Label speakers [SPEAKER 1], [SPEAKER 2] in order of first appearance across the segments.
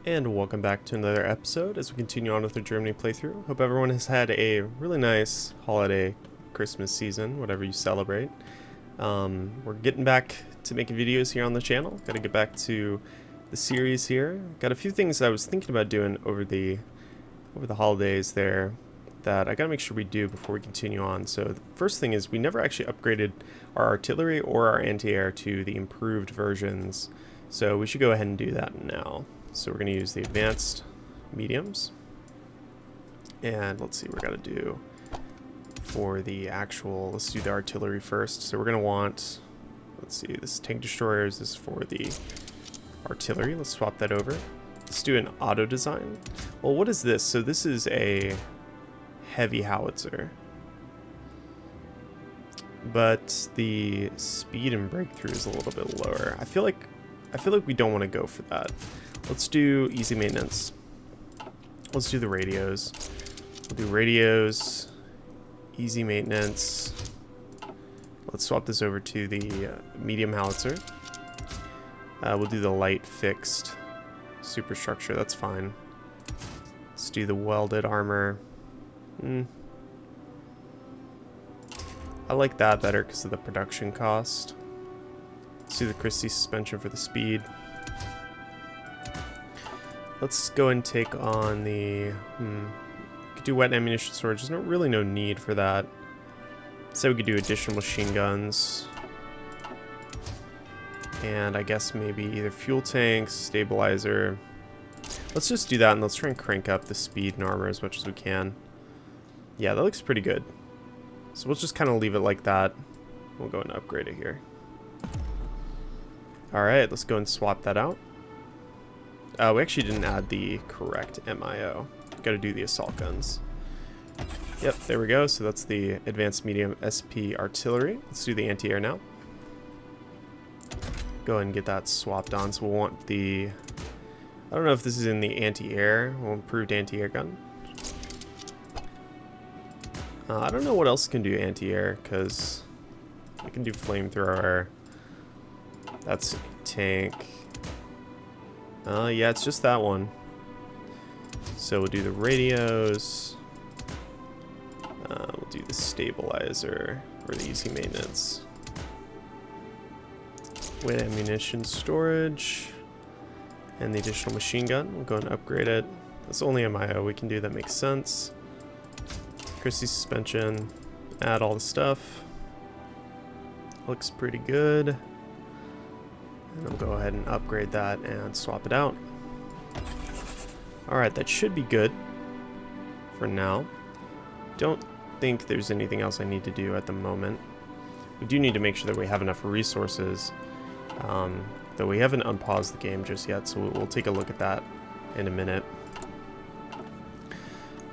[SPEAKER 1] And welcome back to another episode as we continue on with the Germany playthrough. Hope everyone has had a really nice holiday Christmas season, whatever you celebrate. We're getting back to making videos here on the channel. Got to get back to the series here. Got a few things I was thinking about doing over the holidays there that I got to make sure we do before we continue on. So the first thing is we never actually upgraded our artillery or our anti-air to the improved versions. So we should go ahead and do that now. So we're going to use the advanced mediums. And let's see what we're going to do for the actual, let's do the artillery first. So we're going to want, let's see, this tank destroyers is for the artillery. Let's swap that over. Let's do an auto design. Well, what is this? So this is a heavy howitzer. But the speed and breakthrough is a little bit lower. I feel like we don't want to go for that. Let's do easy maintenance. Let's do the radios. We'll do radios, easy maintenance. Let's swap this over to the medium howitzer. We'll do the light fixed superstructure. That's fine. Let's do the welded armor. I like that better because of the production cost. Let's do the Christie suspension for the speed. Let's go and take on the... could do wet ammunition storage. There's really no need for that. So we could do additional machine guns. And I guess maybe either fuel tanks, stabilizer. Let's just do that and let's try and crank up the speed and armor as much as we can. Yeah, that looks pretty good. So we'll just kind of leave it like that. We'll go and upgrade it here. Alright, let's go and swap that out. We actually didn't add the correct MIO. Got to do the assault guns. Yep, there we go. So that's the advanced medium SP artillery. Let's do the anti-air now. Go ahead and get that swapped on. So we'll want the... I don't know if this is in the anti-air. We'll improved anti-air gun. I don't know what else can do anti-air because I can do flamethrower. That's tank. Yeah, it's just that one. So we'll do the radios. We'll do the stabilizer for the easy maintenance. With ammunition storage. And the additional machine gun. We'll go and upgrade it. That's only MIO we can do, that makes sense. Christie suspension. Add all the stuff. Looks pretty good. And I'll go ahead and upgrade that and swap it out. Alright, that should be good for now. Don't think there's anything else I need to do at the moment. We do need to make sure that we have enough resources. Though we haven't unpaused the game just yet, so we'll take a look at that in a minute.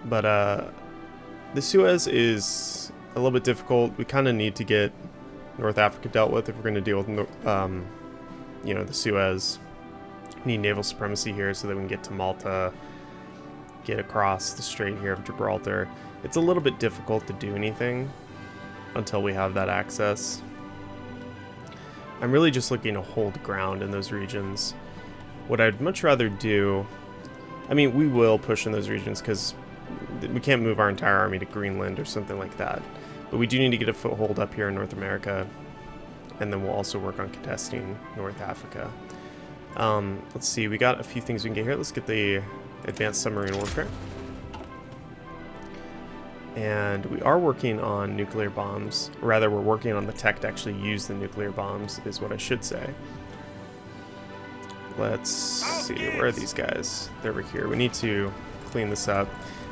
[SPEAKER 1] But the Suez is a little bit difficult. We kind of need to get North Africa dealt with if we're going to deal with you know, the Suez. We need naval supremacy here so that we can get to Malta, get across the strait here of Gibraltar. It's a little bit difficult to do anything until we have that access. I'm really just looking to hold ground in those regions. What I'd much rather do, I mean, we will push in those regions because we can't move our entire army to Greenland or something like that. But we do need to get a foothold up here in North America. And then we'll also work on contesting North Africa. Let's see, we got a few things we can get here. Let's get the advanced submarine warfare. And we are working on nuclear bombs. Or rather, we're working on the tech to actually use the nuclear bombs, is what I should say. Let's see, where are these guys? They're over here. We need to clean this up.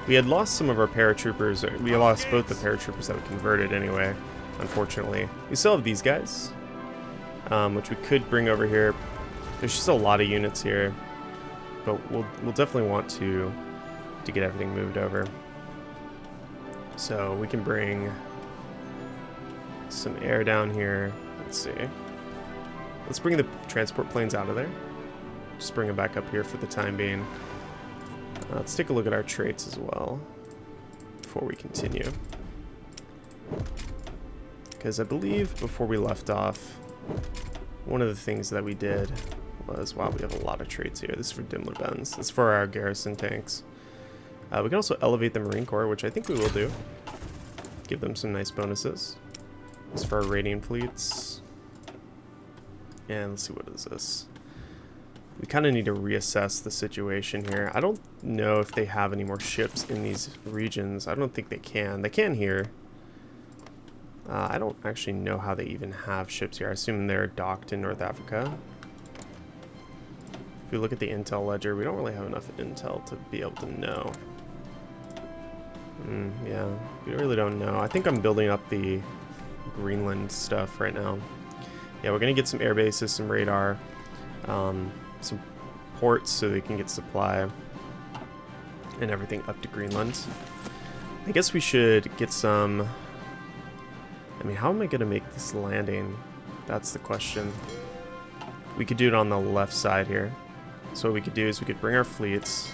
[SPEAKER 1] We had lost some of our paratroopers. We lost both the paratroopers that we converted anyway, unfortunately. We still have these guys, which we could bring over here. There's just a lot of units here, but we'll definitely want to get everything moved over. So we can bring some air down here. Let's see. Let's bring the transport planes out of there. Just bring them back up here for the time being. Let's take a look at our traits as well before we continue. Because I believe before we left off, one of the things that we did was, wow, we have a lot of traits here. This is for Dimmler Benz. This is for our garrison tanks. We can also elevate the Marine Corps, which I think we will do. Give them some nice bonuses. This is for our raiding fleets. And let's see, what is this? We kind of need to reassess the situation here. I don't know if they have any more ships in these regions. I don't think they can. They can here. I don't actually know how they even have ships here. I assume they're docked in North Africa. If we look at the intel ledger, we don't really have enough intel to be able to know. Yeah, we really don't know. I think I'm building up the Greenland stuff right now. Yeah, we're going to get some air bases, some radar, some ports so they can get supply and everything up to Greenland. I guess we should get some... I mean, how am I going to make this landing? That's the question. We could do it on the left side here. So what we could do is we could bring our fleets.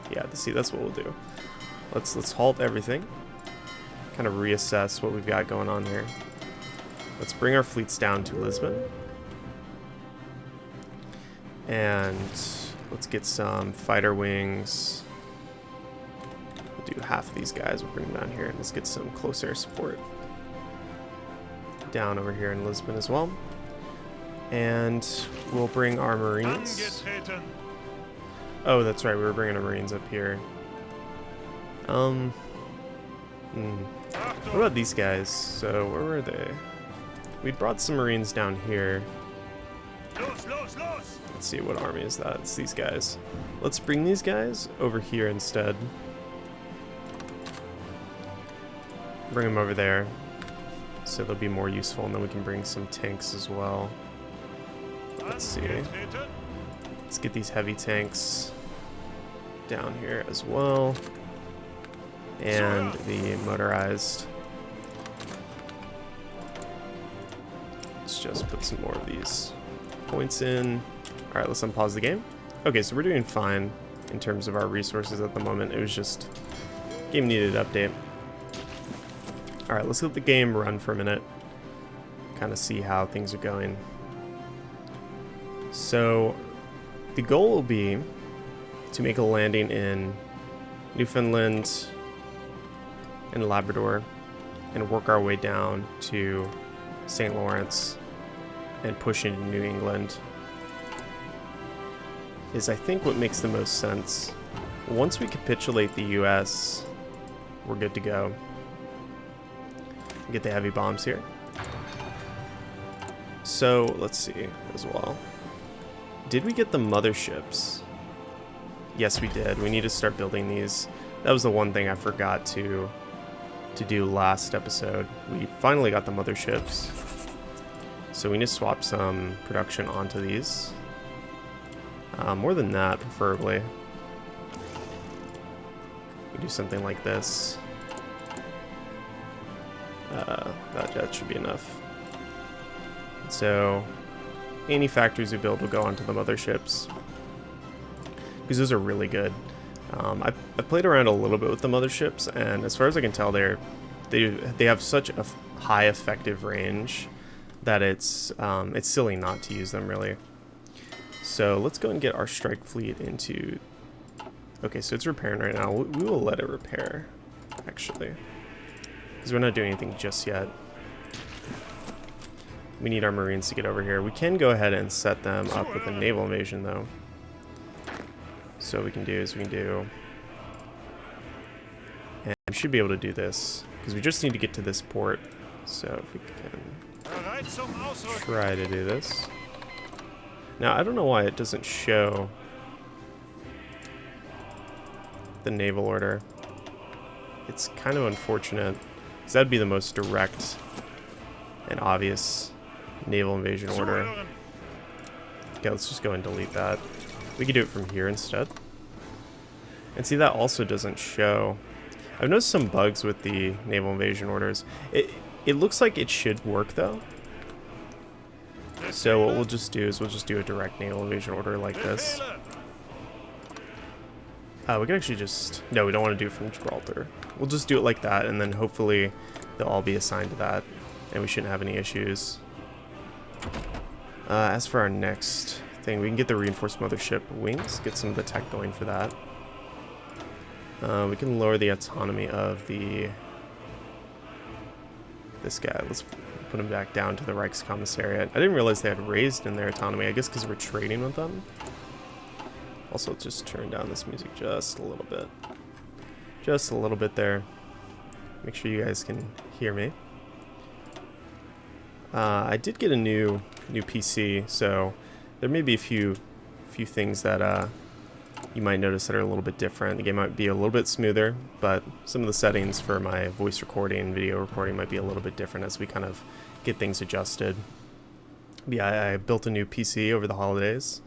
[SPEAKER 1] Yeah, see, that's what we'll do. Let's halt everything. Kind of reassess what we've got going on here. Let's bring our fleets down to Lisbon. And let's get some fighter wings. We'll do half of these guys. We'll bring them down here. And let's get some close air support down over here in Lisbon as well. And we'll bring our Marines. Oh, that's right. We were bringing our Marines up here. What about these guys? So, where were they? We brought some Marines down here. Let's see, what army is that? It's these guys. Let's bring these guys over here instead. Bring them over there. So they'll be more useful, and then we can bring some tanks as well. Let's see. Let's get these heavy tanks down here as well. And the motorized. Let's just put some more of these points in. Alright, let's unpause the game. Okay, so we're doing fine in terms of our resources at the moment. It was just game needed update. Alright, let's let the game run for a minute. Kind of see how things are going. So, the goal will be to make a landing in Newfoundland and Labrador and work our way down to St. Lawrence and push into New England is, I think, what makes the most sense. Once we capitulate the US, we're good to go. Get the heavy bombs here. So, let's see as well. Did we get the motherships? Yes, we did. We need to start building these. That was the one thing I forgot to do last episode. We finally got the motherships. So we need to swap some production onto these. More than that, preferably. We do something like this. That should be enough. So, any factories we build will go onto the motherships, because those are really good. I've played around a little bit with the motherships, and as far as I can tell, they have such a high effective range that it's silly not to use them, really. So let's go and get our strike fleet into... Okay, so it's repairing right now. We will let it repair, actually, because we're not doing anything just yet. We need our Marines to get over here. We can go ahead and set them up with a naval invasion, though. So what we can do is we can do... And we should be able to do this, because we just need to get to this port. So if we can try to do this. Now, I don't know why it doesn't show the naval order. It's kind of unfortunate, because that'd be the most direct and obvious naval invasion order. Okay, let's just go and delete that. We could do it from here instead. And see, that also doesn't show. I've noticed some bugs with the naval invasion orders. It looks like it should work, though. So what we'll just do is we'll just do a direct naval invasion order like this. We can actually just... No, we don't want to do it from Gibraltar. We'll just do it like that, and then hopefully they'll all be assigned to that, and we shouldn't have any issues. As for our next thing. We can get the reinforced mothership wings, get some of the tech going for that. We can lower the autonomy of this guy. Let's put him back down to the Reichskommissariat. I didn't realize they had raised in their autonomy. I guess because we're trading with them. Also, just turn down this music just a little bit. Just a little bit there. Make sure you guys can hear me. I did get a new PC, so there may be a few things that you might notice that are a little bit different. The game might be a little bit smoother, but some of the settings for my voice recording and video recording might be a little bit different as we kind of get things adjusted. But yeah, I built a new PC over the holidays.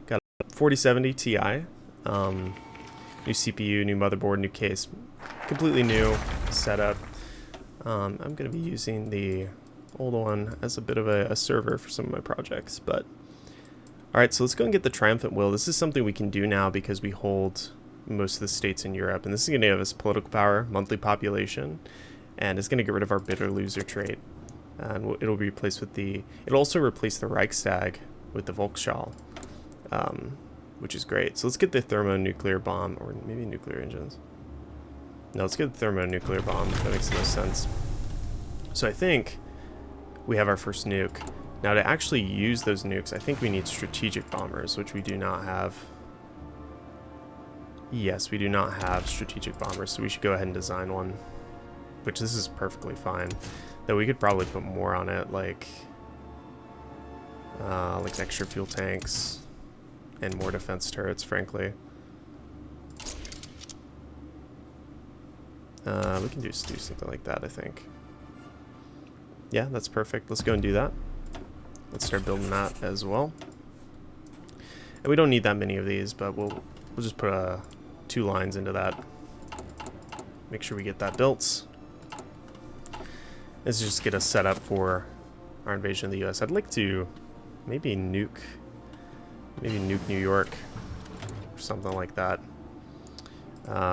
[SPEAKER 1] Got a 4070 Ti, new CPU, new motherboard, new case, completely new setup. I'm going to be using the old one as a bit of a server for some of my projects, but alright, so let's go and get the Triumphant Will. This is something we can do now because we hold most of the states in Europe, and this is going to give us political power, monthly population, and it's going to get rid of our bitter loser trait. And it'll be replaced with it'll also replace the Reichstag with the Volksschau, which is great. So let's get the thermonuclear bomb, or maybe nuclear engines. No, let's get the thermonuclear bomb. That makes the most sense. So I think we have our first nuke. Now to actually use those nukes, I think we need strategic bombers, which we do not have. Yes, we do not have strategic bombers, so we should go ahead and design one. Which this is perfectly fine. Though we could probably put more on it, like extra fuel tanks and more defense turrets, frankly. We can do something like that, I think. Yeah, that's perfect. Let's go and do that. Let's start building that as well. And we don't need that many of these, but we'll just put 2 lines into that. Make sure we get that built. Let's just get us set up for our invasion of the US. I'd like to maybe nuke New York or something like that.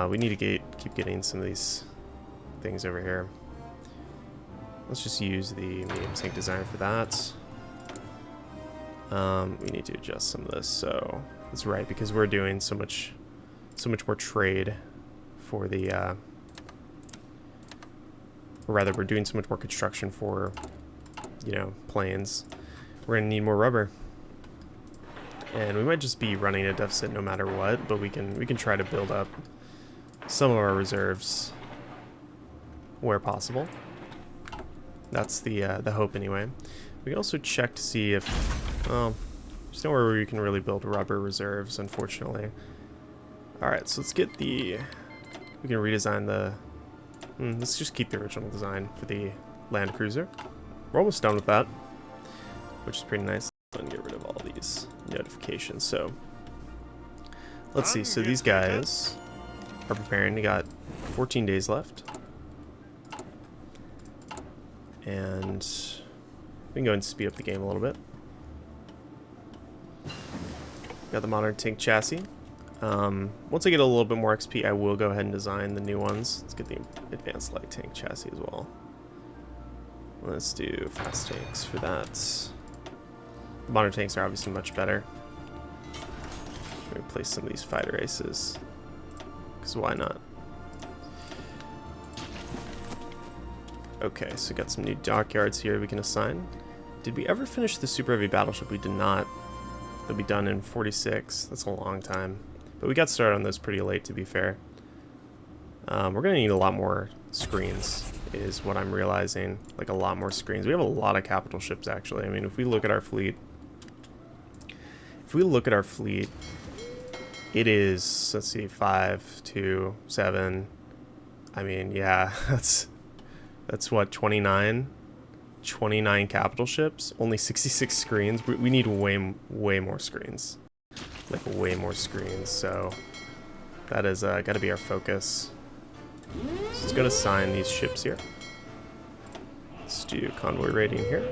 [SPEAKER 1] We need to keep getting some of these things over here. Let's just use the medium tank designer for that. We need to adjust some of this, so that's right, because we're doing so much more trade for the, or rather, we're doing so much more construction for, you know, planes. We're gonna need more rubber, and we might just be running a deficit no matter what. But we can try to build up some of our reserves where possible. That's the hope, anyway. We can also check to see if, well, there's nowhere where you can really build rubber reserves, unfortunately. Alright, so let's get we can redesign let's just keep the original design for the Land Cruiser. We're almost done with that, which is pretty nice. And get rid of all these notifications. So, let's see. So these guys are preparing. We got 14 days left. And we can go and speed up the game a little bit. Got the modern tank chassis. Once I get a little bit more XP, I will go ahead and design the new ones. Let's get the advanced light tank chassis as well. Let's do fast tanks for that. The modern tanks are obviously much better. Replace some of these fighter aces, because why not? Okay, so we got some new dockyards here we can assign. Did we ever finish the super heavy battleship? We did not. They'll be done in 46. That's a long time. But we got started on those pretty late, to be fair. We're going to need a lot more screens, is what I'm realizing. Like, a lot more screens. We have a lot of capital ships, actually. I mean, if we look at our fleet... it is, let's see, 5, 2, 7... I mean, yeah, that's what, 29 capital ships, only 66 screens. We need way more screens, like way more screens. So that is got to be our focus. So it's going to assign these ships here. Let's do convoy rating here.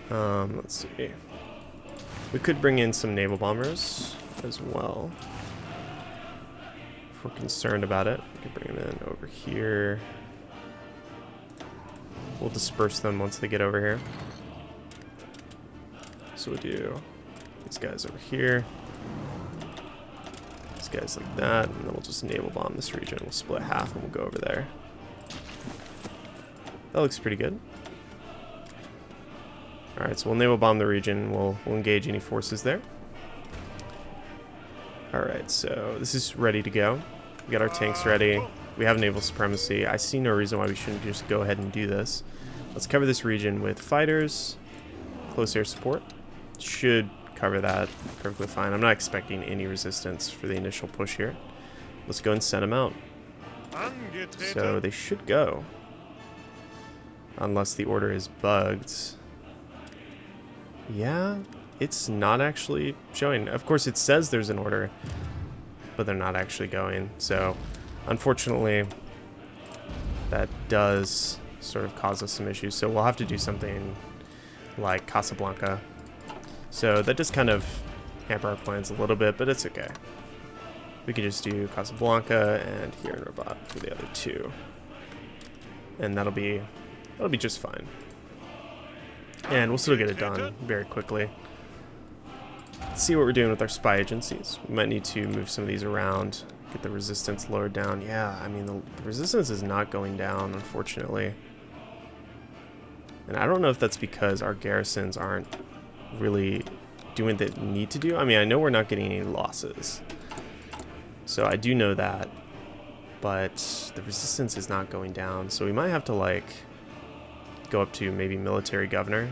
[SPEAKER 1] Let's see. We could bring in some naval bombers as well if we're concerned about it. We could bring them in over here. We'll disperse them once they get over here. So we'll do these guys over here. These guys like that. And then we'll just naval bomb this region. We'll split half and we'll go over there. That looks pretty good. Alright, so we'll naval bomb the region. We'll engage any forces there. Alright, so this is ready to go. We got our tanks ready. We have naval supremacy. I see no reason why we shouldn't just go ahead and do this. Let's cover this region with fighters. Close air support. Should cover that perfectly fine. I'm not expecting any resistance for the initial push here. Let's go and send them out. So they should go. Unless the order is bugged. Yeah, it's not actually showing. Of course, it says there's an order, but they're not actually going. So, unfortunately, that does sort of cause us some issues. So we'll have to do something like Casablanca. So that does kind of hamper our plans a little bit, but it's okay. We could just do Casablanca and here in Rabat for the other two, and that'll be just fine. And we'll still get it done very quickly. Let's see what we're doing with our spy agencies. We might need to move some of these around, get the resistance lowered down. Yeah, I mean, the resistance is not going down, unfortunately. And I don't know if that's because our garrisons aren't really doing what they need to do. I mean, I know we're not getting any losses. So I do know that. But the resistance is not going down. So we might have to, like, go up to maybe military governor.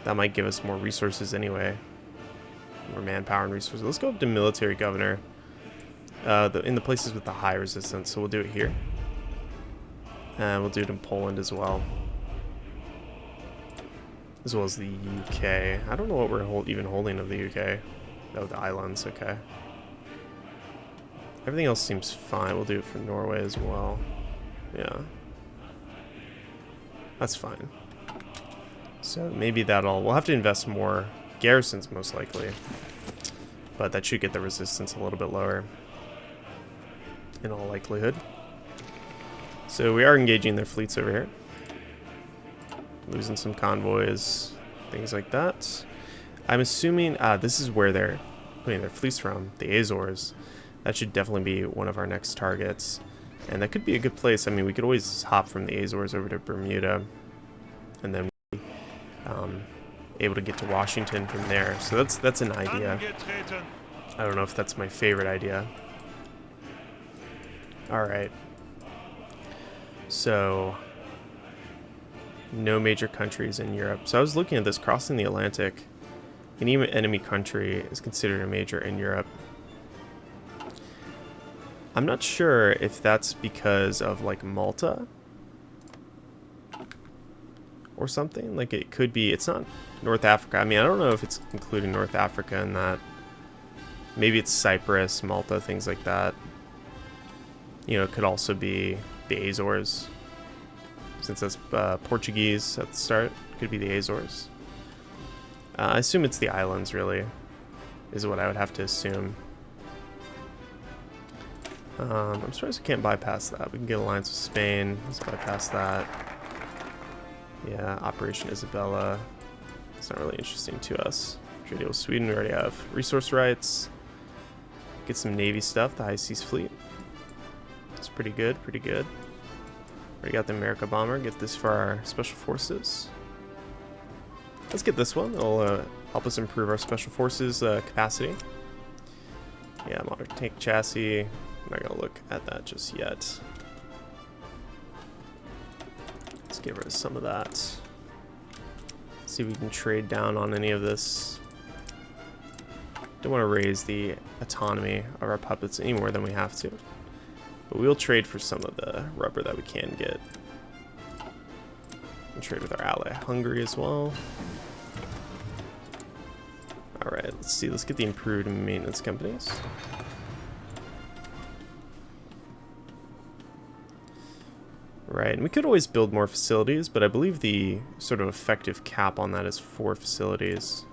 [SPEAKER 1] That might give us more resources anyway. More manpower and resources. Let's go up to military governor in the places with the high resistance. So we'll do it here. And we'll do it in Poland as well. As well as the UK. I don't know what we're even holding of the UK. Oh, the islands. Okay. Everything else seems fine. We'll do it for Norway as well. Yeah. That's fine. So maybe we'll have to invest more garrisons most likely. But that should get the resistance a little bit lower. In all likelihood. So we are engaging their fleets over here. Losing some convoys. Things like that. I'm assuming this is where they're putting their fleets from. The Azores. That should definitely be one of our next targets. And that could be a good place. I mean, we could always hop from the Azores over to Bermuda. And then able to get to Washington from there. So that's an idea. I don't know if that's my favorite idea. Alright. So, no major countries in Europe. So I was looking at this, crossing the Atlantic. Any enemy country is considered a major in Europe. I'm not sure if that's because of, like, Malta or something. Like, it could be. It's not North Africa. I mean, I don't know if it's including North Africa in that. Maybe it's Cyprus, Malta, things like that. You know, it could also be the Azores. Since that's Portuguese at the start, it could be the Azores. I assume it's the islands, really, is what I would have to assume. I'm surprised we can't bypass that. We can get alliance with Spain. Let's bypass that. Yeah, Operation Isabella. It's not really interesting to us. Trade deal with Sweden. We already have resource rights. Get some Navy stuff. The High Seas Fleet. It's pretty good. Pretty good. Already got the America bomber. Get this for our special forces. Let's get this one. It'll help us improve our special forces capacity. Yeah, modern tank chassis. I'm not gonna look at that just yet. Let's get rid of some of that. See if we can trade down on any of this. Don't want to raise the autonomy of our puppets any more than we have to. But we'll trade for some of the rubber that we can get. We'll trade with our ally Hungary as well. Alright, let's see. Let's get the improved maintenance companies. Right, and we could always build more facilities, but I believe the sort of effective cap on that is 4 facilities.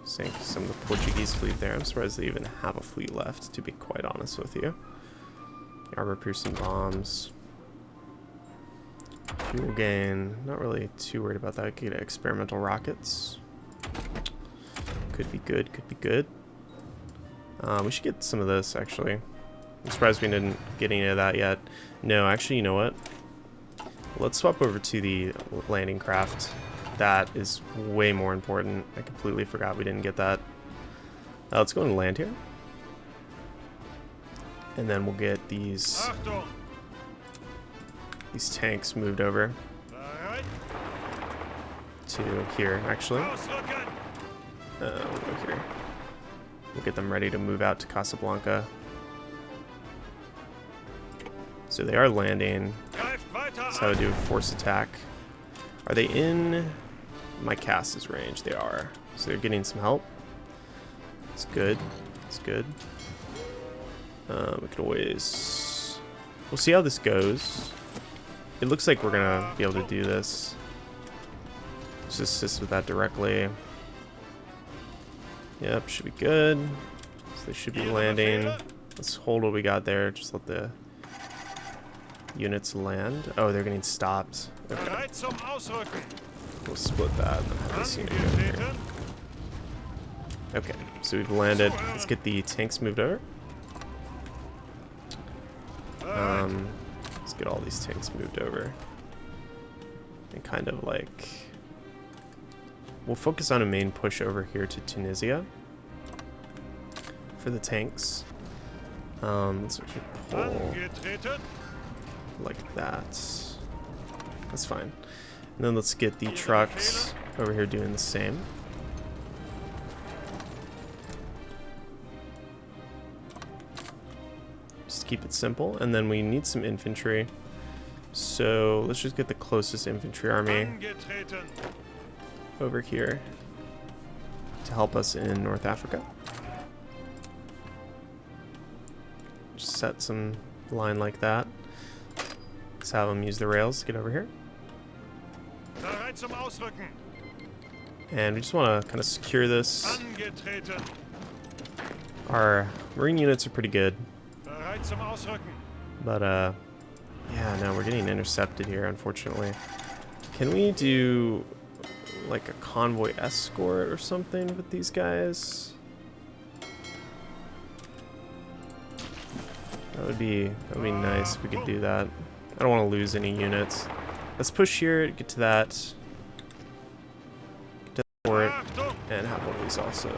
[SPEAKER 1] Sank some of the Portuguese fleet there. I'm surprised they even have a fleet left, to be quite honest with you. Armor-piercing bombs. Fuel gain, not really too worried about that. I could get experimental rockets. Could be good, could be good. We should get some of this, actually. I'm surprised we didn't get any of that yet. No, actually, you know what? Let's swap over to the landing craft. That is way more important. I completely forgot we didn't get that. Let's go and land here. And then we'll get these tanks moved over to here, actually. We'll go here. We'll get them ready to move out to Casablanca. So they are landing. That's how I do a force attack. Are they in my cast's range? They are. So they're getting some help. It's good. It's good. We could always... We'll see how this goes. It looks like we're gonna be able to do this. Let's just assist with that directly. Yep, should be good. So they should be landing. Let's hold what we got there. Just let the units land. Oh, they're getting stopped. Okay. We'll split that and have this unit go here. Okay, so we've landed. Let's get the tanks moved over. Let's get all these tanks moved over. And kind of like... We'll focus on a main push over here to Tunisia for the tanks. Let's actually pull like that. That's fine. And then let's get the trucks over here doing the same. Just keep it simple. And then we need some infantry. So let's just get the closest infantry army over here to help us in North Africa. Just set some line like that. Let's have them use the rails to get over here. And we just want to kind of secure this. Our marine units are pretty good. But, yeah, no, we're getting intercepted here, unfortunately. Can we do, like, a convoy escort or something with these guys? That would be nice if we could do that. I don't want to lose any units. Let's push here, get to that. Get to the port, and have one of these also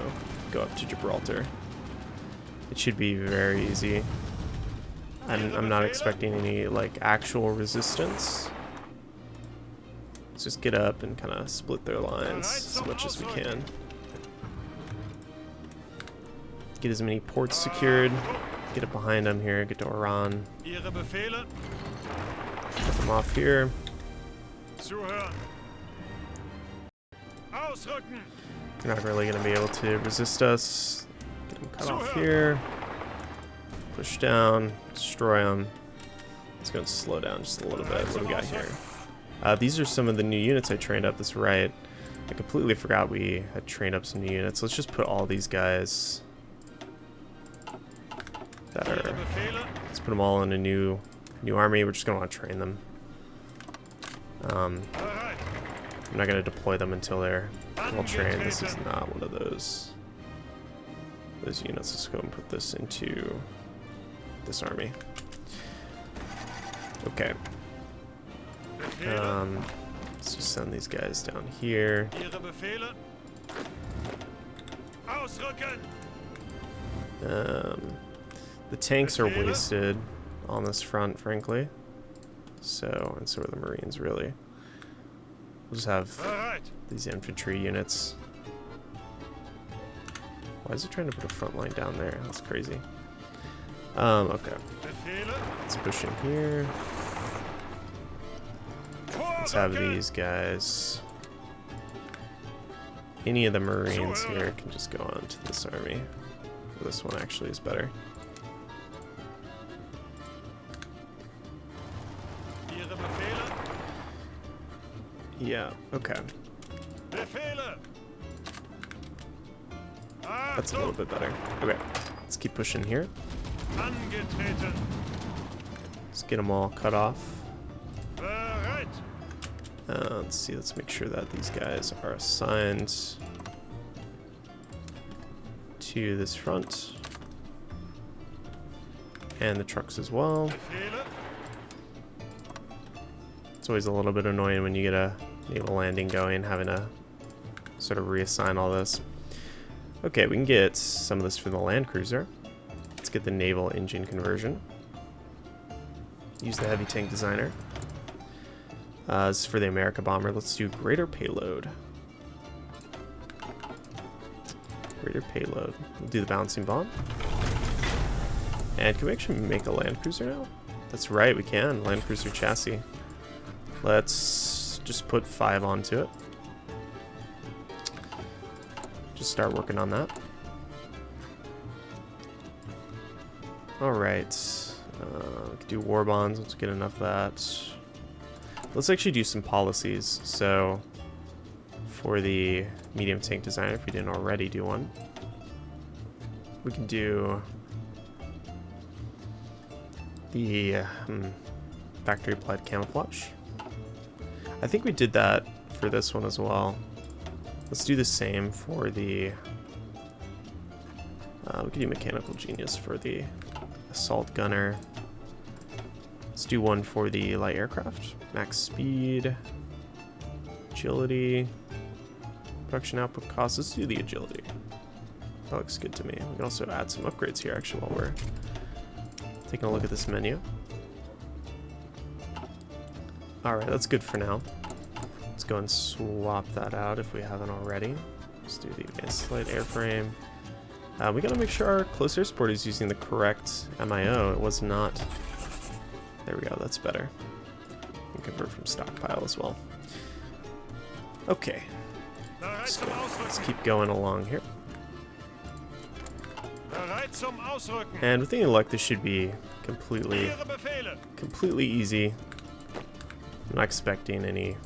[SPEAKER 1] go up to Gibraltar. It should be very easy. I'm not expecting any, like, actual resistance. Let's just get up and kind of split their lines as much as we can. Get as many ports secured. Get it behind them here. Get to Iran. Get them off here. You're not really going to be able to resist us. Get them cut off here. Push down. Destroy them. Let's go and slow down just a little bit. What do we got here? These are some of the new units I trained up. That's right. I completely forgot we had trained up some new units. Let's just put all these guys that are... Let's put them all in a new army. We're just going to want to train them. I'm not going to deploy them until they're well trained. This is not one of those units. Let's go and put this into this army. Okay. Let's just send these guys down here. The tanks are wasted on this front, frankly. So, and so are the Marines, really. We'll just have these infantry units. Why is it trying to put a front line down there? That's crazy. Okay. Let's push in here. Let's have these guys. Any of the Marines here can just go on to this army. This one actually is better. Yeah, okay. That's a little bit better. Okay, let's keep pushing here. Let's get them all cut off. Let's see, let's make sure that these guys are assigned to this front. And the trucks as well. It's always a little bit annoying when you get a naval landing going, having to sort of reassign all this. Okay, we can get some of this for the land cruiser. Let's get the naval engine conversion. Use the heavy tank designer. This is for the America bomber. Let's do greater payload. Greater payload. We'll do the bouncing bomb. And can we actually make a land cruiser now? That's right, we can. Land cruiser chassis. Let's just put 5 onto it. Just start working on that. Alright. We can do war bonds. Let's get enough of that. Let's actually do some policies. So, for the medium tank designer, if we didn't already do one, we can do the factory applied camouflage. I think we did that for this one as well. Let's do the same for the... we could do mechanical genius for the assault gunner. Let's do one for the light aircraft. Max speed, agility, production output cost. Let's do the agility. That looks good to me. We can also add some upgrades here actually while we're taking a look at this menu. Alright, that's good for now. Let's go and swap that out if we haven't already. Let's do the advanced light airframe. We gotta make sure our close air support is using the correct MIO. It was not. There we go, that's better. We can convert from stockpile as well. Okay. Let's keep going along here. And with any luck, this should be completely easy. I'm not expecting any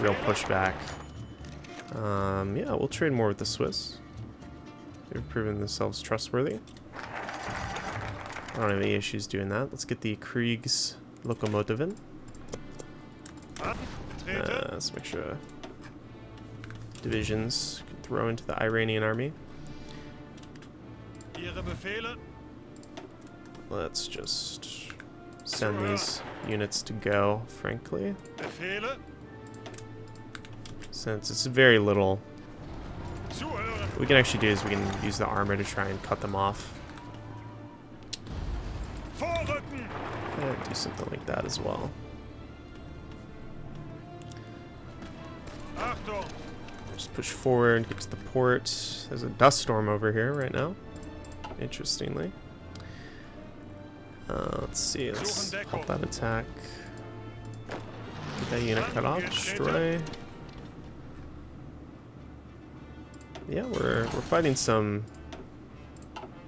[SPEAKER 1] real pushback. Yeah, we'll trade more with the Swiss. They've proven themselves trustworthy. I don't have any issues doing that. Let's get the Kriegs Lokomotiven. Let's make sure divisions can throw into the Iranian army. Let's just send these units to go, frankly. Since it's very little, what we can actually do is we can use the armor to try and cut them off. And do something like that as well. Just push forward, get to the port. There's a dust storm over here right now, interestingly. Let's see, let's help that attack. Get that unit cut off, destroy. Yeah, we're fighting some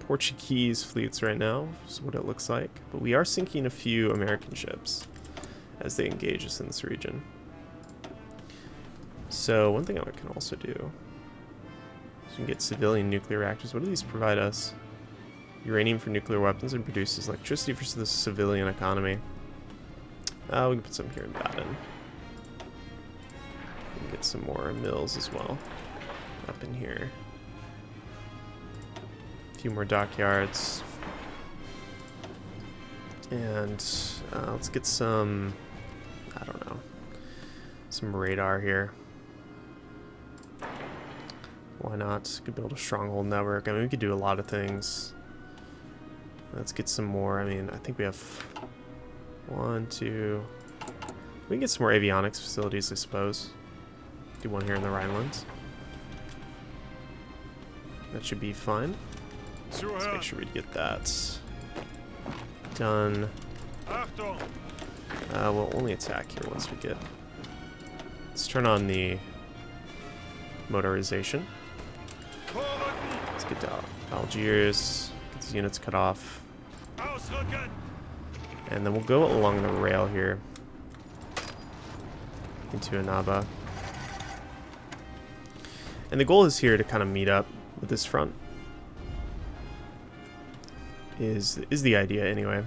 [SPEAKER 1] Portuguese fleets right now, is what it looks like. But we are sinking a few American ships as they engage us in this region. So one thing I can also do is we can get civilian nuclear reactors. What do these provide us? Uranium for nuclear weapons and produces electricity for the civilian economy. We can put some here in Baden. We can get some more mills as well up in here. A few more dockyards. And let's get some, I don't know, some radar here. Why not? Could build a stronghold network. I mean, we could do a lot of things. Let's get some more. I mean, I think we have 1, 2. We can get some more avionics facilities, I suppose. Do one here in the Rhineland. That should be fine. Let's make sure we get that done. We'll only attack here once we get. Let's turn on the motorization. Let's get to Algiers. Get these units cut off. And then we'll go along the rail here into Annaba. And the goal is here to kind of meet up with this front. Is the idea anyway.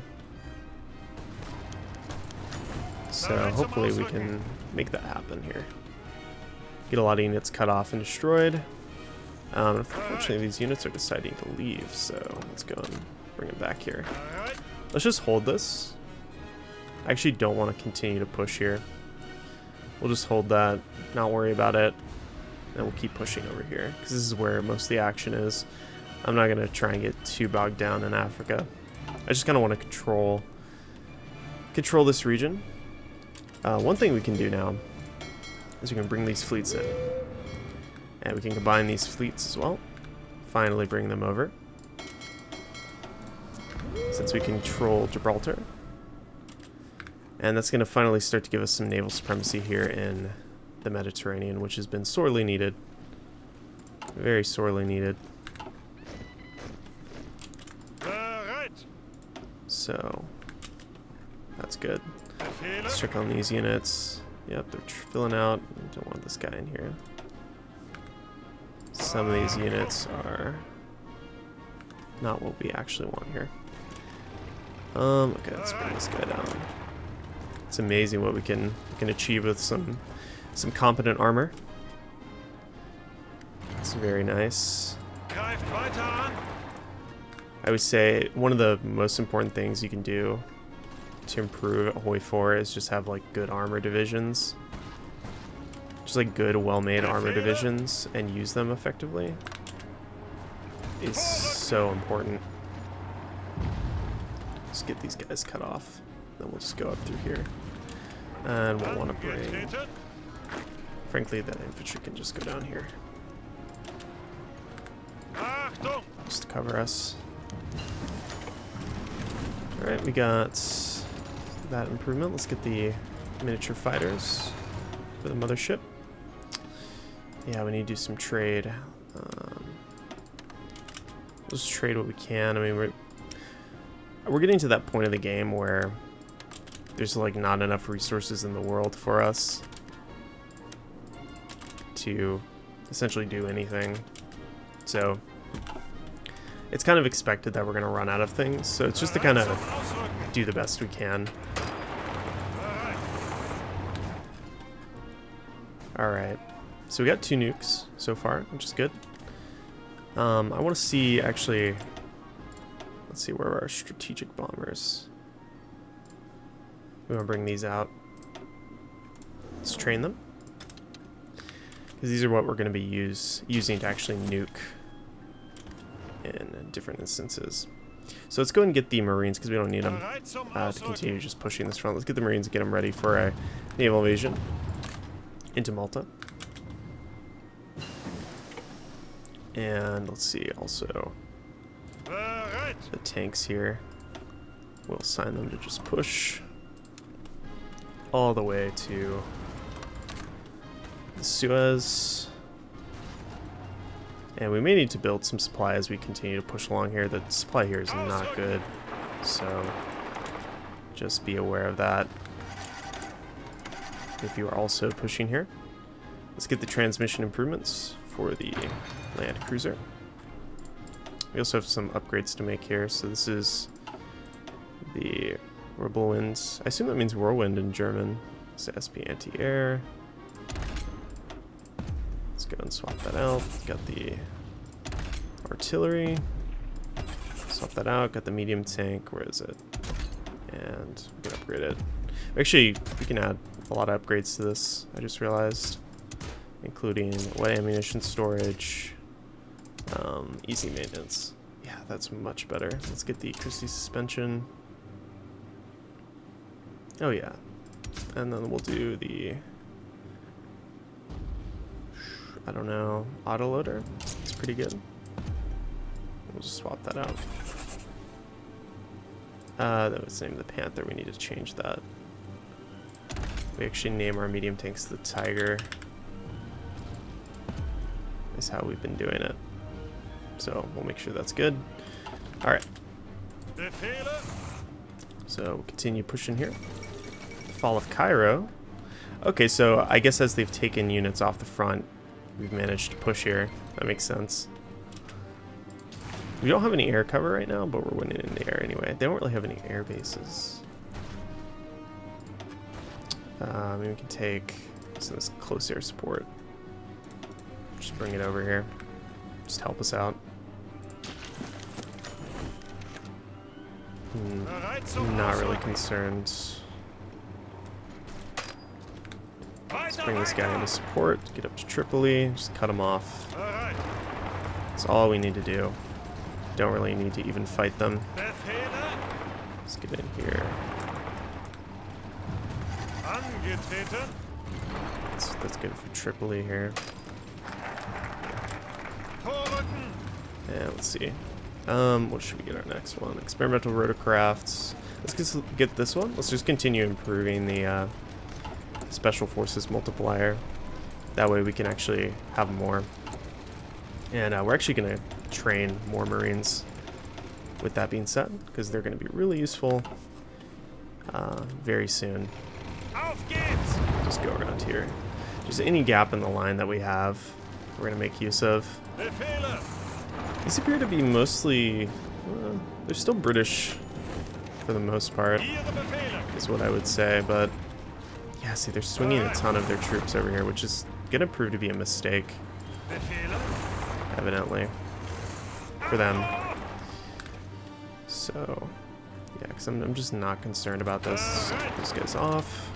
[SPEAKER 1] So hopefully we can make that happen here. Get a lot of units cut off and destroyed. Unfortunately, these units are deciding to leave, so let's go and bring them back here. Let's just hold this. I actually don't want to continue to push here. We'll just hold that, not worry about it, and we'll keep pushing over here, because this is where most of the action is. I'm not going to try and get too bogged down in Africa. I just kind of want to control this region. One thing we can do now is we can bring these fleets in. And we can combine these fleets as well. Finally bring them over. Since we control Gibraltar. And that's going to finally start to give us some naval supremacy here in the Mediterranean, which has been sorely needed. Very sorely needed. So, that's good. Let's check on these units. Yep, they're filling out. Don't want this guy in here. Some of these units are not what we actually want here. Okay, let's bring this guy down. It's amazing what we can achieve with some competent armor. It's very nice. I would say one of the most important things you can do to improve HOI4 is just have like good armor divisions. Just like good, well-made armor divisions and use them effectively is so important. Just get these guys cut off. Then we'll just go up through here. And we'll want to bring... Frankly, that infantry can just go down here. Just to cover us. Alright, we got that improvement. Let's get the miniature fighters for the mothership. Yeah, we need to do some trade. Let's trade what we can. I mean, we're getting to that point of the game where there's like not enough resources in the world for us to essentially do anything. So it's kind of expected that we're going to run out of things. So it's just to kind of do the best we can. Alright. So we got 2 nukes so far, which is good. I want to see, actually, let's see, where are our strategic bombers? We want to bring these out. Let's train them. Because these are what we're going to be using to actually nuke in different instances. So let's go and get the Marines, because we don't need them to continue just pushing this front. Let's get the Marines and get them ready for a naval invasion into Malta. And let's see, also the tanks here. We'll assign them to just push all the way to the Suez. And we may need to build some supply as we continue to push along here. The supply here is not good, so just be aware of that if you are also pushing here. Let's get the transmission improvements for the land cruiser. We also have some upgrades to make here. So this is the Whirlwind. I assume that means whirlwind in German. It's SP anti-air. Let's go and swap that out. Got the artillery. Swap that out. Got the medium tank. Where is it? And we can upgrade it. Actually, we can add a lot of upgrades to this. I just realized, including wet ammunition storage, easy maintenance. Yeah, that's much better. Let's get the Christie suspension. Oh yeah, and then we'll do the, I don't know, autoloader. It's pretty good. We'll just swap that out. That was the name of the Panther. We need to change that. We actually name our medium tanks the Tiger. Is how we've been doing it. So we'll make sure that's good. All right. So we'll continue pushing here. Fall of Cairo. Okay, so I guess as they've taken units off the front, we've managed to push here. That makes sense. We don't have any air cover right now, but we're winning in the air anyway. They don't really have any air bases. Maybe we can take some of this close air support. Just bring it over here. Just help us out. Not really concerned. Let's bring this guy into support. Get up to Tripoli. Just cut him off. That's all we need to do. Don't really need to even fight them. Let's get in here. That's good for Tripoli here. Yeah, let's see. What should we get our next one? Experimental rotorcrafts. Let's get this one. Let's just continue improving the Special Forces multiplier. That way we can actually have more. And we're actually going to train more Marines with that being said, because they're going to be really useful very soon. Just go around here. Just any gap in the line that we have, we're going to make use of. These appear to be mostly, they're still British for the most part, is what I would say, but yeah, see, they're swinging a ton of their troops over here, which is going to prove to be a mistake, evidently, for them. So, yeah, because I'm just not concerned about this. This guy's off.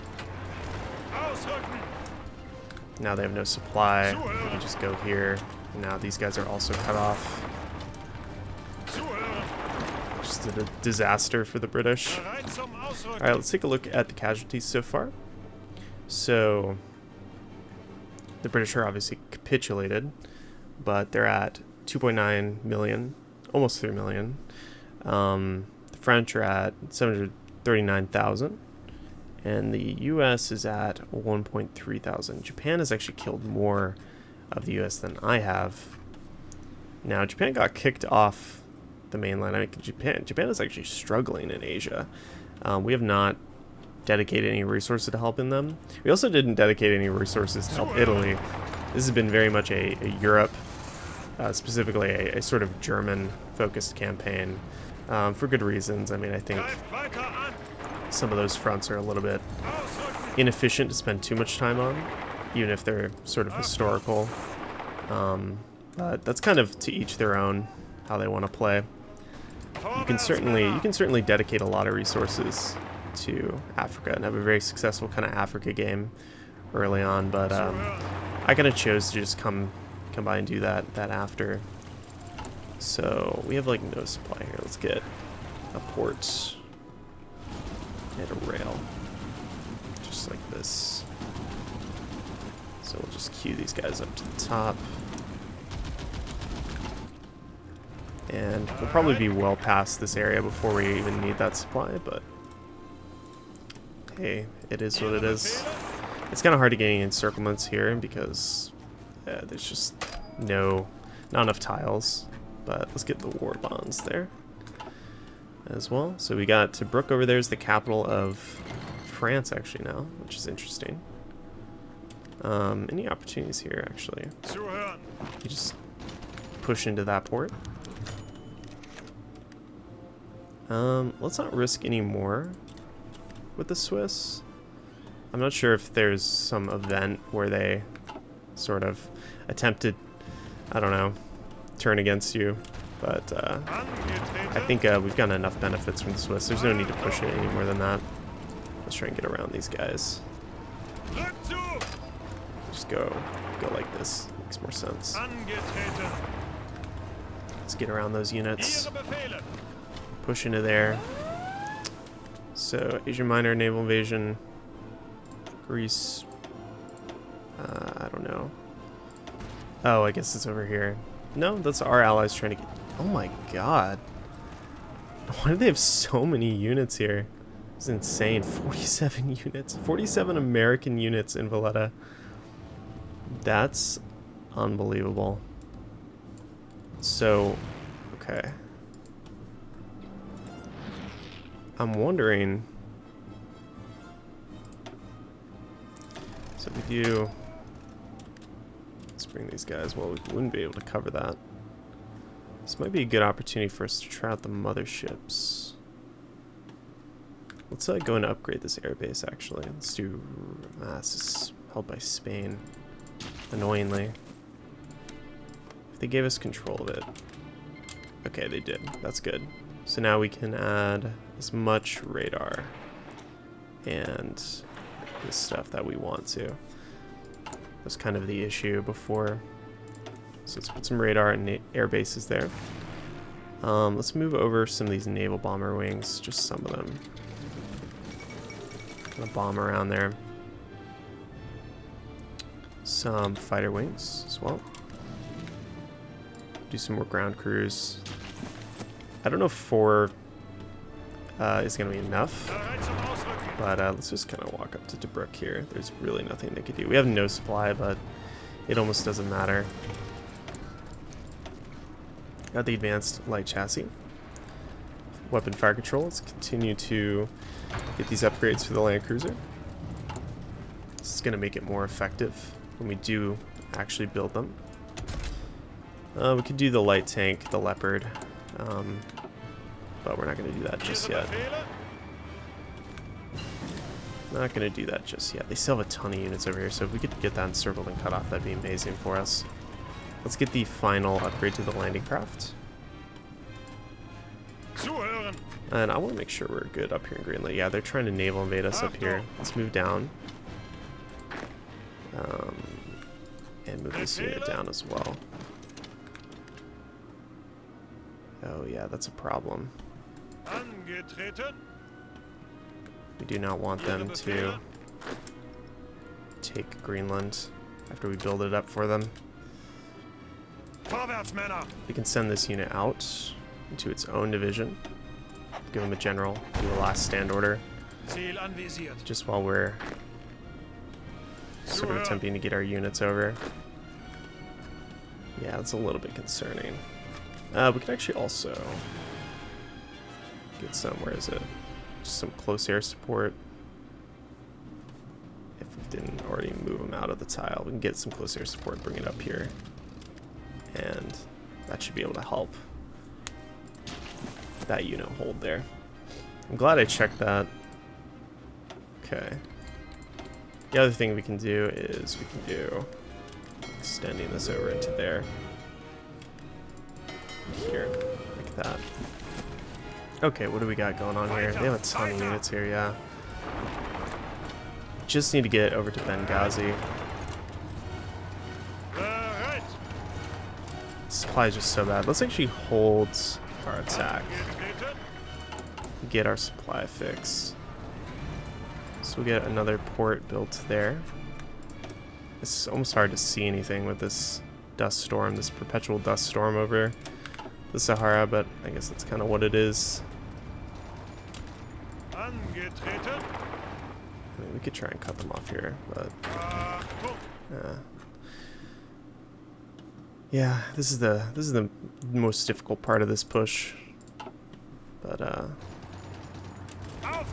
[SPEAKER 1] Now they have no supply. We can just go here. Now these guys are also cut off. Just a disaster for the British. Alright, let's take a look at the casualties so far. So, the British are obviously capitulated, but they're at 2.9 million, almost 3 million. The French are at 739,000. And the U.S. is at 1.3 thousand. Japan has actually killed more of the U.S. than I have. Now, Japan got kicked off the mainland. I mean, Japan is actually struggling in Asia. We have not dedicated any resources to helping them. We also didn't dedicate any resources to help Italy. This has been very much a Europe, specifically a sort of German-focused campaign, for good reasons. I mean, I think some of those fronts are a little bit inefficient to spend too much time on, even if they're sort of historical. But that's kind of to each their own, how they want to play. You can certainly dedicate a lot of resources to Africa and have a very successful kind of Africa game early on, but I kind of chose to just come by and do that after. So we have like no supply here. Let's get a port and a rail, just like this. So we'll just queue these guys up to the top. And we'll probably be well past this area before we even need that supply, but hey, it is what it is. It's kind of hard to get any encirclements here because there's just not enough tiles. But let's get the war bonds there as well. So we got Tobruk over there is the capital of France actually now, which is interesting. Any opportunities here actually? You just push into that port. Let's not risk any more with the Swiss. I'm not sure if there's some event where they sort of attempted, I don't know, turn against you, but I think we've gotten enough benefits from the Swiss. There's no need to push it any more than that. Let's try and get around these guys. Just go like this. Makes more sense. Let's get around those units. Push into there. So Asia Minor, naval invasion. Greece. I don't know. Oh, I guess it's over here. No, that's our allies trying to get... Oh my god. Why do they have so many units here? It's insane. 47 units. 47 American units in Valletta. That's unbelievable. So, okay. I'm wondering... So we do... Let's bring these guys. Well, we wouldn't be able to cover that. This might be a good opportunity for us to try out the motherships. Let's go and upgrade this airbase, actually. Let's do... this is held by Spain. Annoyingly. If they gave us control of it. Okay, they did. That's good. So now we can add as much radar and this stuff that we want to. That's kind of the issue before. So let's put some radar and air bases there. Let's move over some of these naval bomber wings, just some of them. Gonna bomb around there. Some fighter wings as well. Do some more ground crews. I don't know if 4 is going to be enough, but let's just kind of walk up to Tobruk here. There's really nothing they could do. We have no supply, but it almost doesn't matter. Got the advanced light chassis. Weapon fire control. Let's continue to get these upgrades for the land cruiser. This is going to make it more effective when we do actually build them. We could do the light tank, the Leopard, but we're not going to do that just yet. Not going to do that just yet. They still have a ton of units over here, so if we could get that encircled and cut off, that'd be amazing for us. Let's get the final upgrade to the landing craft. And I want to make sure we're good up here in Greenland. Yeah, they're trying to naval invade us up here. Let's move down. And move this unit down as well. Oh yeah, that's a problem. We do not want them to take Greenland after we build it up for them. We can send this unit out into its own division. Give them a general, do a last stand order. Just while we're sort of attempting to get our units over. Yeah, that's a little bit concerning. We can actually also get some, where is it? Just some close air support. If we didn't already move them out of the tile, we can get some close air support, bring it up here. And that should be able to help that unit hold there. I'm glad I checked that. Okay. The other thing we can do is we can do extending this over into there. Here, like that. Okay, what do we got going on here? They have a ton of units here, yeah. Just need to get over to Benghazi. Supply is just so bad. Let's actually hold our attack. Get our supply fix. So we get another port built there. It's almost hard to see anything with this dust storm, this perpetual dust storm over the Sahara, but I guess that's kind of what it is. I mean, we could try and cut them off here, but yeah, this is the most difficult part of this push. But yeah,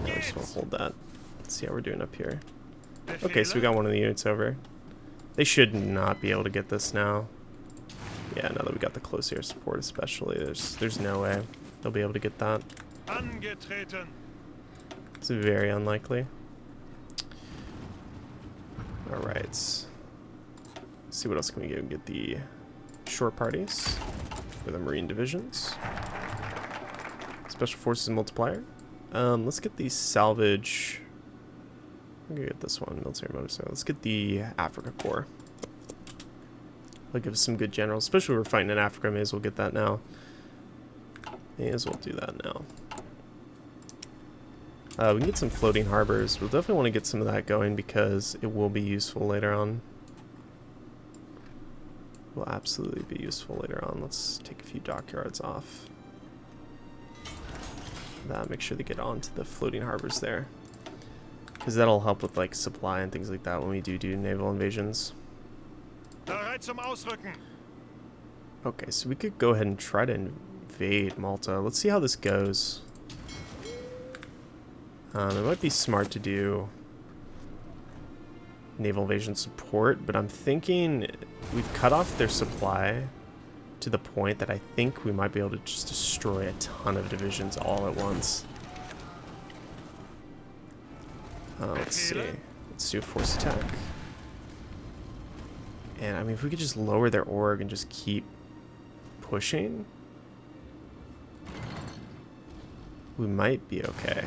[SPEAKER 1] we just want to hold that. Let's see how we're doing up here. Okay, so we got one of the units over. They should not be able to get this now. Yeah, now that we got the close air support especially, there's no way they'll be able to get that. It's very unlikely. Alright. Let's see what else can we get. We get the shore parties for the Marine divisions. Special Forces multiplier. Let's get the salvage. I'm gonna get this one, military motorcycle. Let's get the Africa Corps. That'll give us some good generals, especially if we're fighting in Africa. May as well get that now. May as well do that now. We can get some floating harbors. We'll definitely want to get some of that going because it will be useful later on. Will absolutely be useful later on. Let's take a few dockyards off. That, make sure they get onto the floating harbors there, because that'll help with like supply and things like that when we do naval invasions. Okay, so we could go ahead and try to invade Malta. Let's see how this goes. It might be smart to do naval invasion support, but I'm thinking we've cut off their supply to the point that I think we might be able to just destroy a ton of divisions all at once. Let's see. Let's do a force attack. And I mean, if we could just lower their org and just keep pushing, we might be okay.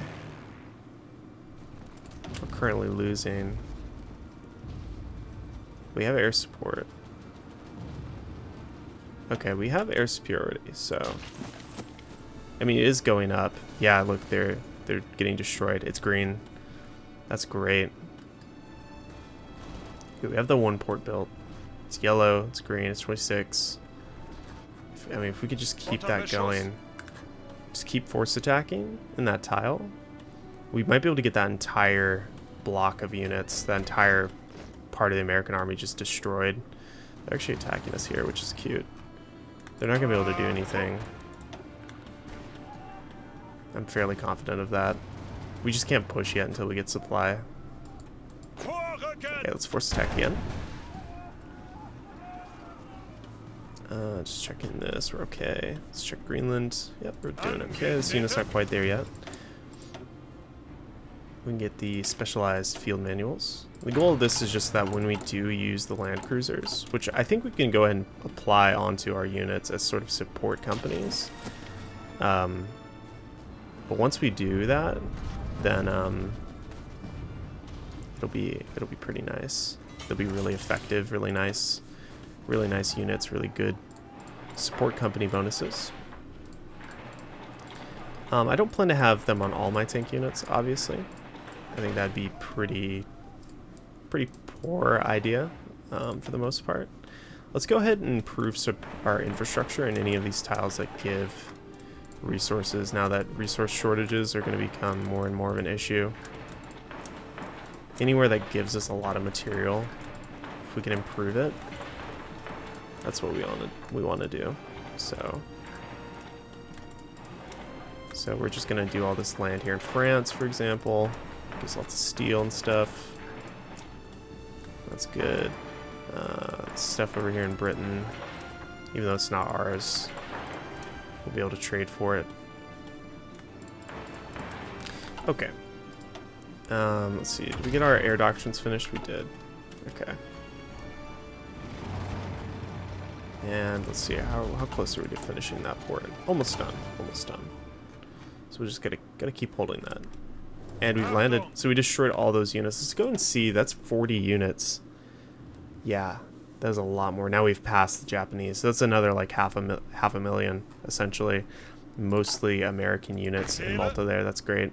[SPEAKER 1] We're currently losing. We have air support. Okay, we have air superiority, so I mean, it is going up. Yeah, look, they're getting destroyed. It's green. That's great. Okay, we have the one port built. It's yellow, it's green, it's 26. I mean, if we could just keep that going, just keep force attacking in that tile, we might be able to get that entire block of units, that entire part of the American army just destroyed. They're actually attacking us here, which is cute. They're not going to be able to do anything. I'm fairly confident of that. We just can't push yet until we get supply. Okay, let's force attack again. Just checking this. We're okay. Let's check Greenland. Yep, we're doing okay. This unit's not quite there yet. We can get the specialized field manuals. The goal of this is just that when we do use the land cruisers, which I think we can go ahead and apply onto our units as sort of support companies. But once we do that, then it'll be pretty nice. They'll be really effective, really nice units, really good support company bonuses. I don't plan to have them on all my tank units, obviously. I think that'd be pretty poor idea for the most part. Let's go ahead and improve our infrastructure in any of these tiles that give resources now that resource shortages are going to become more and more of an issue. Anywhere that gives us a lot of material, if we can improve it, that's what we want to do. So we're just going to do all this land here in France, for example. Gives lots of steel and stuff. That's good. Stuff over here in Britain, even though it's not ours, we'll be able to trade for it. Okay. Let's see. Did we get our air doctrines finished? We did. Okay. And let's see, how close are we to finishing that port? Almost done. Almost done. So we just gotta keep holding that. And we've landed. So we destroyed all those units. Let's go and see. That's 40 units. Yeah, that's a lot more. Now we've passed the Japanese. So that's another like half a million, essentially. Mostly American units in Malta there. That's great.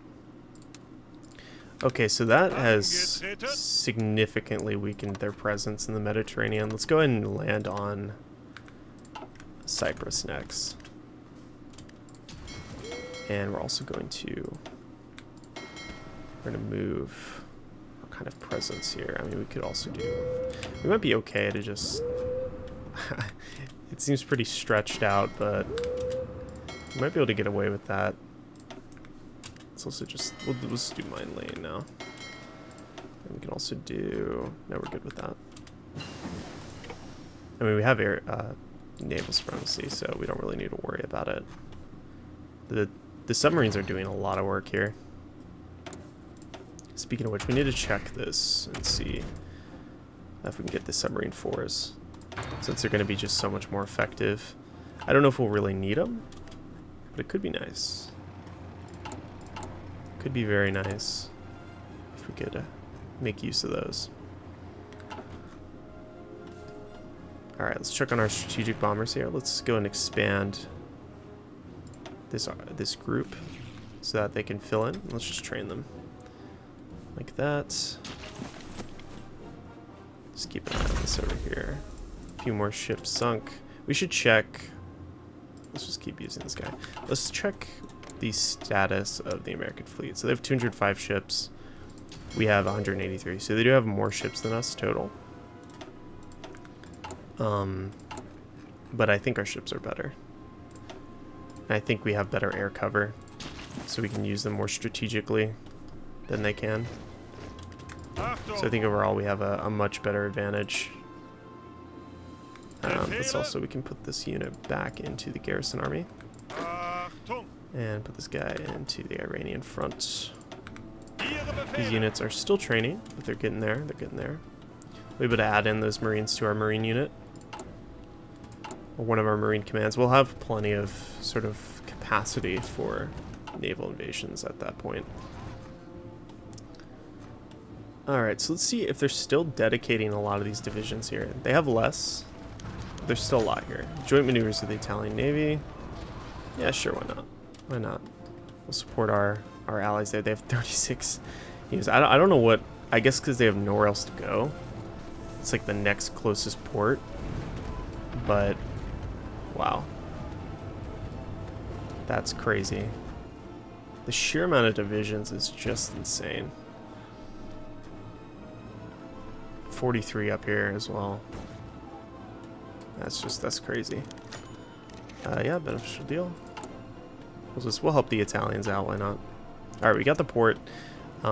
[SPEAKER 1] Okay, so that has significantly weakened their presence in the Mediterranean. Let's go ahead and land on Cyprus next. And we're also going to move our kind of presence here. I mean, we could also we might be okay to just it seems pretty stretched out, but we might be able to get away with that. Let's also just we'll just do mine lane now. And we can also do no, we're good with that. I mean, we have naval supremacy, so we don't really need to worry about it. The submarines are doing a lot of work here. Speaking of which, we need to check this and see if we can get the submarine 4s, since they're going to be just so much more effective. I don't know if we'll really need them, but it could be nice. Could be very nice if we could make use of those. Alright, let's check on our strategic bombers here. Let's go and expand this group so that they can fill in. Let's just train them like that. Just keep an eye on this over here. A few more ships sunk. We should check. Let's just keep using this guy. Let's check the status of the American fleet. So they have 205 ships. We have 183. So they do have more ships than us total. But I think our ships are better. And I think we have better air cover, so we can use them more strategically than they can. So I think overall we have a much better advantage. But also we can put this unit back into the garrison army. And put this guy into the Iranian front. These units are still training, but they're getting there. They're getting there. We're able to add in those Marines to our Marine unit. Or one of our Marine commands. We'll have plenty of sort of capacity for naval invasions at that point. Alright, so let's see if they're still dedicating a lot of these divisions here. They have less. But there's still a lot here. Joint maneuvers with the Italian Navy. Yeah, sure, why not? Why not? We'll support our allies there. They have 36 units. I don't know what... I guess because they have nowhere else to go. It's like the next closest port. But... wow. That's crazy. The sheer amount of divisions is just insane. 43 up here as well. That's crazy. Yeah, beneficial deal. We'll help the Italians out, why not? Alright, we got the port.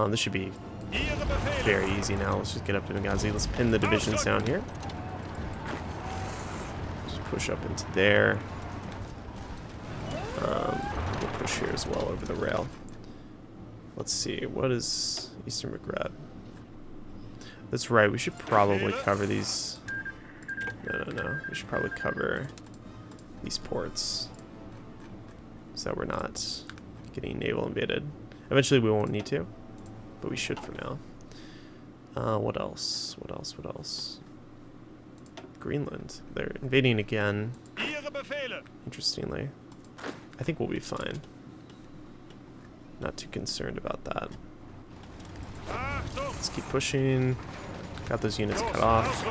[SPEAKER 1] This should be very easy now. Let's just get up to Benghazi. Let's pin the divisions down here. Just push up into there. We'll push here as well over the rail. Let's see, what is Eastern Maghreb? That's right, we should probably cover these. No. We should probably cover these ports so that we're not getting naval invaded. Eventually we won't need to, but we should for now. What else? What else? Greenland. They're invading again. Interestingly. I think we'll be fine. Not too concerned about that. Let's keep pushing. Got those units cut off.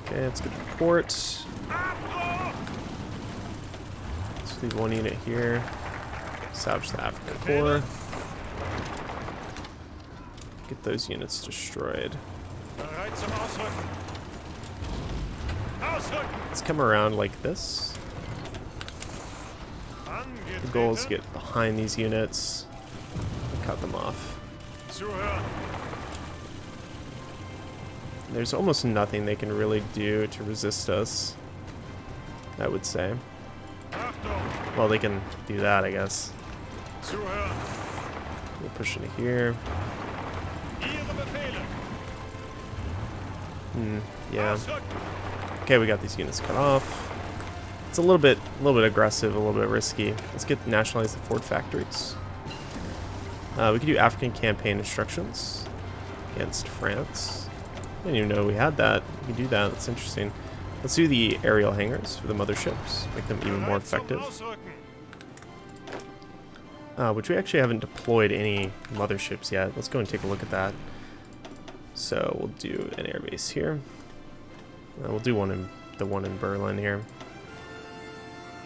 [SPEAKER 1] Okay, let's get the port. Let's leave one unit here. Salvage the African Corps. Get those units destroyed. Let's come around like this. The goal is to get behind these units and cut them off. There's almost nothing they can really do to resist us, I would say. Well, they can do that, I guess. We'll push into here. Yeah. Okay, we got these units cut off. It's a little bit aggressive, a little bit risky. Let's nationalize the Ford factories. We could do African campaign instructions against France. I didn't even know we had that. We can do that. That's interesting. Let's do the aerial hangars for the motherships. Make them even more effective. Which we actually haven't deployed any motherships yet. Let's go and take a look at that. So we'll do an airbase here. We'll do the one in Berlin here.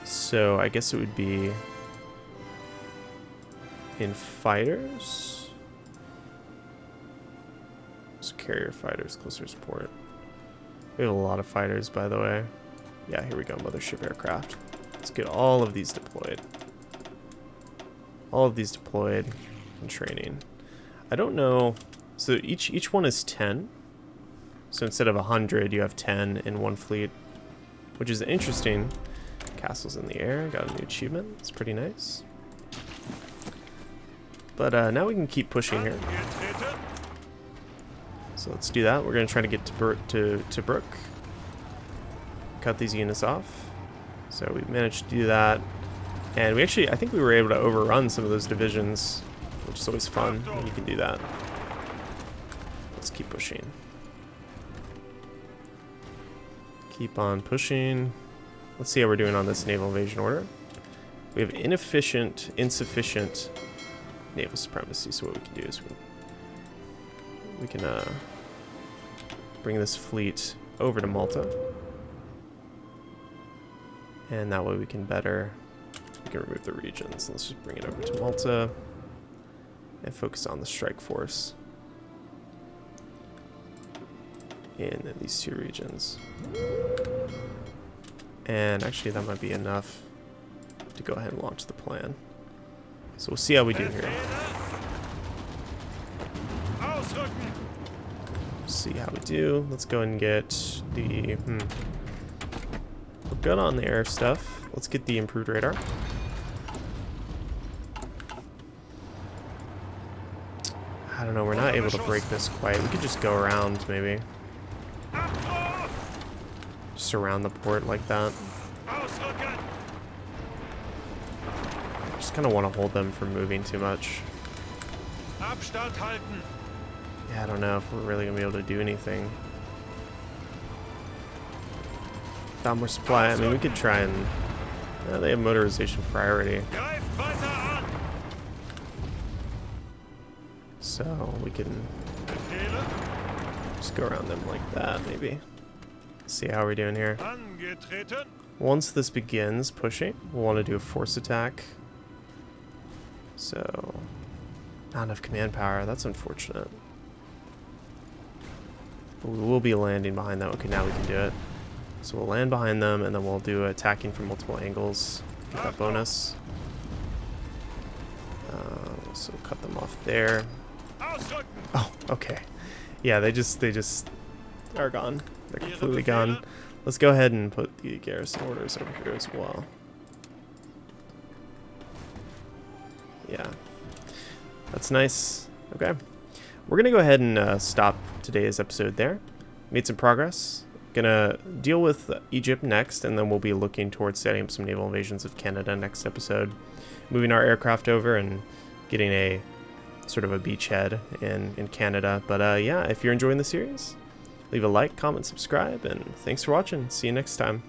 [SPEAKER 1] So I guess it would be in fighters. So carrier fighters, closer support. We have a lot of fighters, by the way. Yeah, here we go, mothership aircraft. Let's get all of these deployed. All of these deployed and training. I don't know. So each one is 10. So instead of 100, you have 10 in one fleet, which is interesting. Castles in the air, got a new achievement. It's pretty nice. But now we can keep pushing here. So let's do that. We're going to try to get to Tobruk. Cut these units off. So we managed to do that. And we actually, I think we were able to overrun some of those divisions, which is always fun when you can do that. Let's keep pushing. Keep on pushing. Let's see how we're doing on this naval invasion order. We have insufficient naval supremacy. So what we can do is we can bring this fleet over to Malta, and that way we can remove the regions. Let's just bring it over to Malta and focus on the strike force in these two regions. And actually that might be enough to go ahead and launch the plan. So we'll see how we do here. See how we do. Let's go and get the we're good on the air stuff. Let's get the improved radar. I don't know, we're not able to break this quite. We could just go around, maybe. Just around the port like that. Just kind of want to hold them from moving too much. Yeah, I don't know if we're really going to be able to do anything. Without more supply, I mean, we could try and... Yeah, they have motorization priority. So we can just go around them like that, maybe. See how we're doing here. Once this begins pushing, we'll want to do a force attack. So, not enough command power. That's unfortunate. But we will be landing behind them. Okay, now we can do it. So we'll land behind them, and then we'll do attacking from multiple angles. Get that bonus. So cut them off there. Oh, okay. Yeah, they just are gone. They're completely gone. Let's go ahead and put the garrison orders over here as well. Yeah, that's nice. Okay, we're gonna go ahead and stop today's episode there. Made some progress. Gonna deal with Egypt next, and then we'll be looking towards setting up some naval invasions of Canada next episode. Moving our aircraft over and getting a sort of a beachhead in Canada. But yeah, if you're enjoying the series, leave a like, comment, subscribe, and thanks for watching. See you next time.